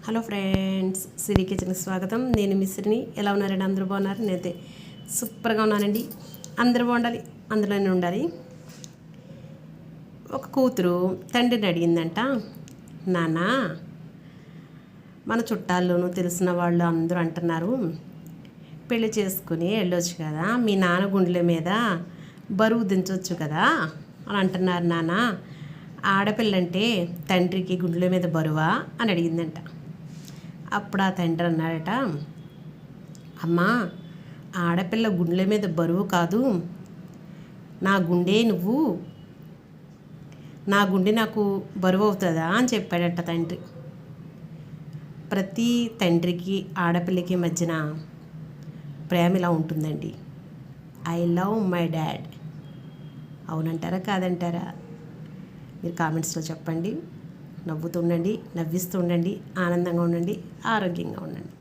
Hello friends, సిరి కిచెన్కి స్వాగతం. నేను మిస్రిని. ఎలా ఉన్నారండి? అందరూ బాగున్నారు? నేనైతే సూపర్గా ఉన్నానండి. అందరూ బాగుండాలి, అందులోనే ఉండాలి. ఒక కూతురు తండ్రిని అడిగిందంట, నాన్న, మన చుట్టాల్లోనూ తెలిసిన వాళ్ళు అందరూ అంటున్నారు, పెళ్లి చేసుకుని వెళ్ళొచ్చు కదా, మీ నాన్న గుండెల మీద బరువు దించవచ్చు కదా అని అంటున్నారు నాన్న. ఆడపిల్లంటే తండ్రికి గుండెల మీద బరువా అని అడిగిందంట. అప్పుడు ఆ తండ్రి అన్నాడట, అమ్మా, ఆడపిల్ల గుండెల మీద బరువు కాదు, నా గుండె నువ్వు, నా గుండె నాకు బరువు అవుతుందా అని చెప్పాడట తండ్రి. ప్రతి తండ్రికి ఆడపిల్లకి మధ్యన ప్రేమ ఇలా ఉంటుందండి. I love my dad. అవునంటారా కాదంటారా? మీరు కామెంట్స్లో చెప్పండి. నవ్వుతూ ఉండండి, నవ్విస్తూ ఉండండి, ఆనందంగా ఉండండి, ఆరోగ్యంగా ఉండండి.